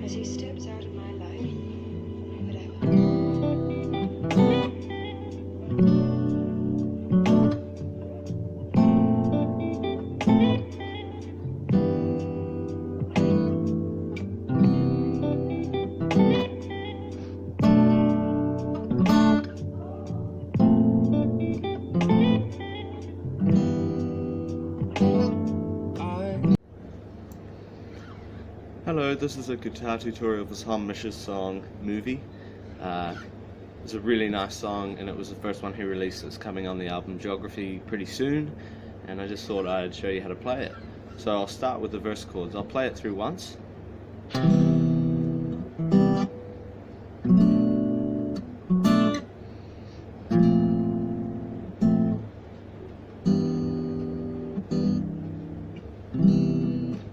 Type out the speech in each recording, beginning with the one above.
as he steps out of my life forever. Hello, this is a guitar tutorial for Misch's song, Movie. It's a really nice song and it was the first one he released that's coming on the album Geography pretty soon, and I just thought I'd show you how to play it. So I'll start with the verse chords. I'll play it through once.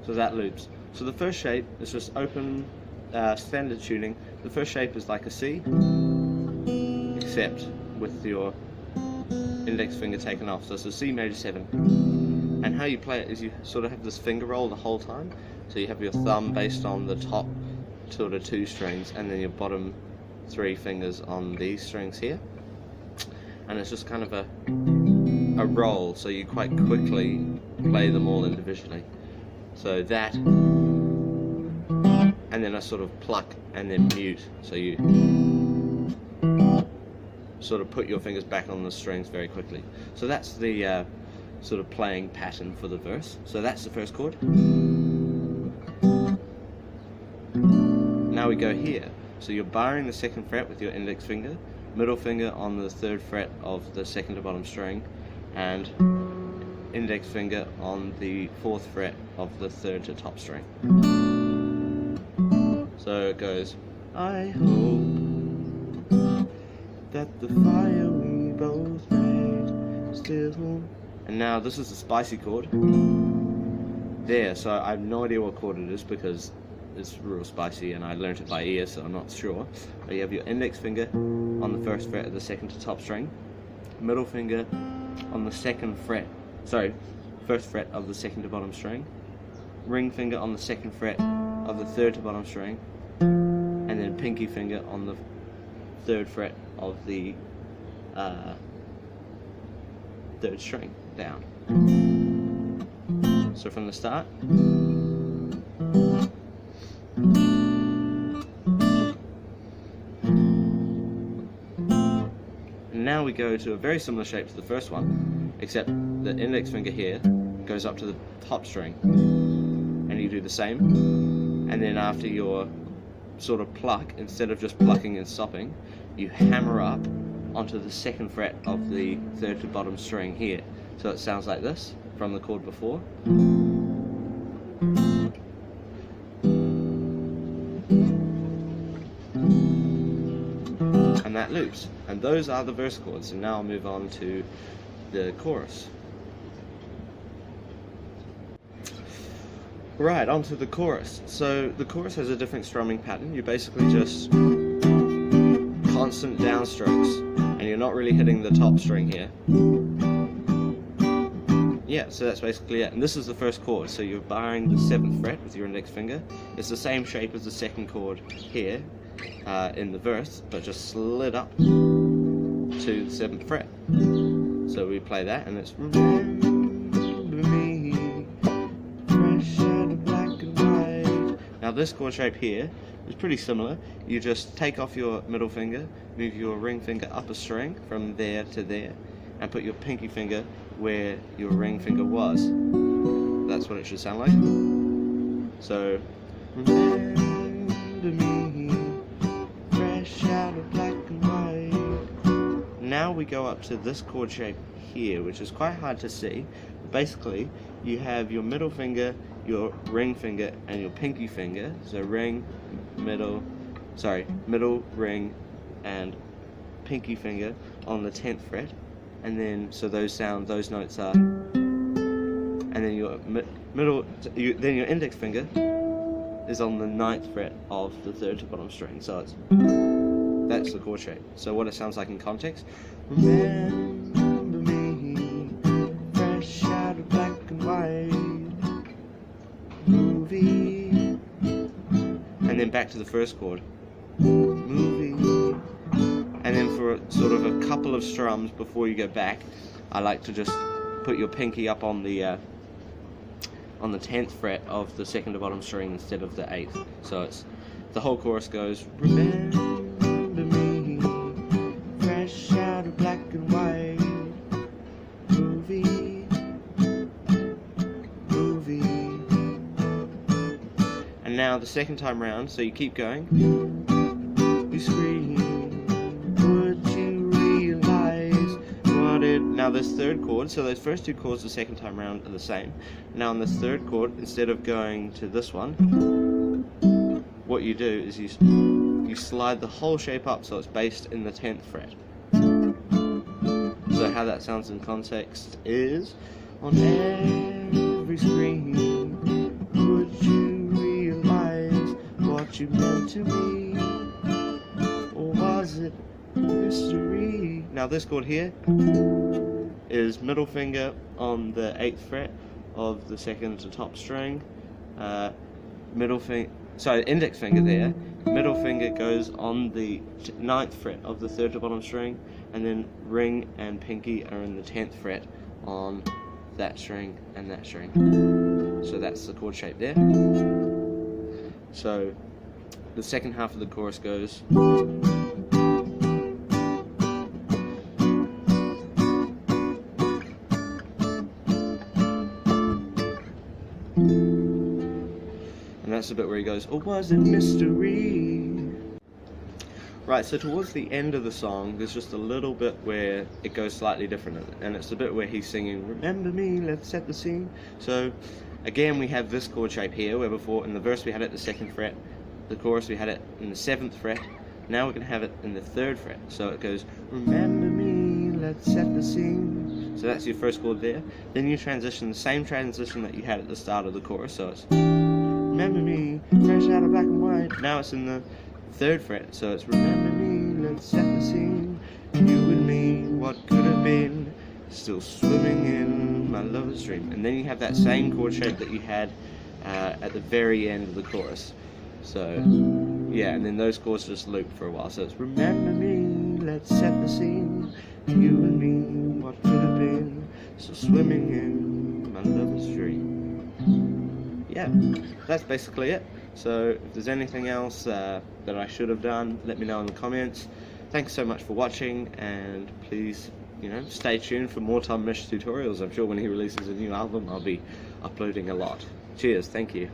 So that loops. So the first shape is just open, standard tuning. The first shape is like a C, except with your index finger taken off. So it's a C major 7. And how you play it is you sort of have this finger roll the whole time. So you have your thumb based on the top sort of 2 strings, and then your bottom 3 fingers on these strings here. And it's just kind of a roll, so you quite quickly play them all individually. So that, and then a sort of pluck and then mute, so you sort of put your fingers back on the strings very quickly. So that's the sort of playing pattern for the verse. So that's the first chord. Now we go here. So you're barring the 2nd fret with your index finger, middle finger on the 3rd fret of the 2nd to bottom string, and index finger on the 4th fret of the 3rd to top string. So it goes, I hope that the fire we both made still. And now this is the spicy chord there, so I have no idea what chord it is because it's real spicy and I learnt it by ear, so I'm not sure. But you have your index finger on the 1st fret of the 2nd to top string, middle finger on the 2nd fret, sorry, 1st fret of the 2nd to bottom string, ring finger on the 2nd fret of the 3rd to bottom string, and then pinky finger on the 3rd fret of the 3rd string down. So from the start, and now we go to a very similar shape to the first one, except the index finger here goes up to the top string, and you do the same, and then after your sort of pluck, instead of just plucking and stopping, you hammer up onto the 2nd fret of the 3rd to bottom string here. So it sounds like this from the chord before. And that loops. And those are the verse chords. And now I'll move on to the chorus. Right, onto the chorus. So the chorus has a different strumming pattern. You basically just constant downstrokes, and you're not really hitting the top string here. Yeah, so that's basically it. And this is the first chord. So you're barring the 7th fret with your index finger. It's the same shape as the 2nd chord here in the verse, but just slid up to the 7th fret. So we play that, and it's remember me, fresh out of black and white. Now this chord shape here is pretty similar. You just take off your middle finger, move your ring finger up a string from there to there, and put your pinky finger where your ring finger was. That's what it should sound like. So, remember me, fresh out of black and white. Now we go up to this chord shape here, which is quite hard to see. Basically, you have your middle finger, your ring finger, and your pinky finger. So ring, middle, ring, and pinky finger on the 10th fret. And then, so those notes are, and then your then your index finger is on the 9th fret of the 3rd to bottom string. So that's the chord shape. So what it sounds like in context: remember me, fresh out of black and white, movie. And and then back to the first chord. Movie. And then for sort of a couple of strums before you go back, I like to just put your pinky up on the 10th fret of the second to bottom string instead of the 8th. So it's the whole chorus goes, remember me, fresh out of black and white, movie, movie. And now the second time round, so you keep going, you scream, would you realize what it... Now this third chord, so those first two chords the second time round are the same. Now on this third chord, instead of going to this one, what you do is you slide the whole shape up so it's based in the 10th fret. So how that sounds in context is, on every screen, would you realize what you meant to be, or was it mystery? Now this chord here is middle finger on the 8th fret of the second to top string, index finger there, middle finger goes on the 9th fret of the third to bottom string, and then ring and pinky are in the 10th fret on that string and that string. So that's the chord shape there. So the second half of the chorus goes, and that's the bit where he goes, or was it mystery? Right, so towards the end of the song, there's just a little bit where it goes slightly different, and it's the bit where he's singing, remember me, let's set the scene. So, again, we have this chord shape here, where before in the verse we had it the 2nd fret, the chorus we had it in the 7th fret, now we're going to have it in the 3rd fret. So it goes, remember me, let's set the scene. So that's your first chord there. Then you transition, the same transition that you had at the start of the chorus, so it's, remember me, fresh out of black and white. Now it's in the 3rd fret, so it's remember me, let's set the scene, you and me, what could have been, still swimming in my lover's dream. And then you have that same chord shape that you had at the very end of the chorus. So yeah, and then those chords just loop for a while. So it's remember me, let's set the scene, you and me, what could have been, still swimming in my lover's dream. Yeah, that's basically it. So if there's anything else that I should have done, let me know in the comments. Thanks so much for watching, and please, stay tuned for more Misch tutorials. I'm sure when he releases a new album, I'll be uploading a lot. Cheers, thank you.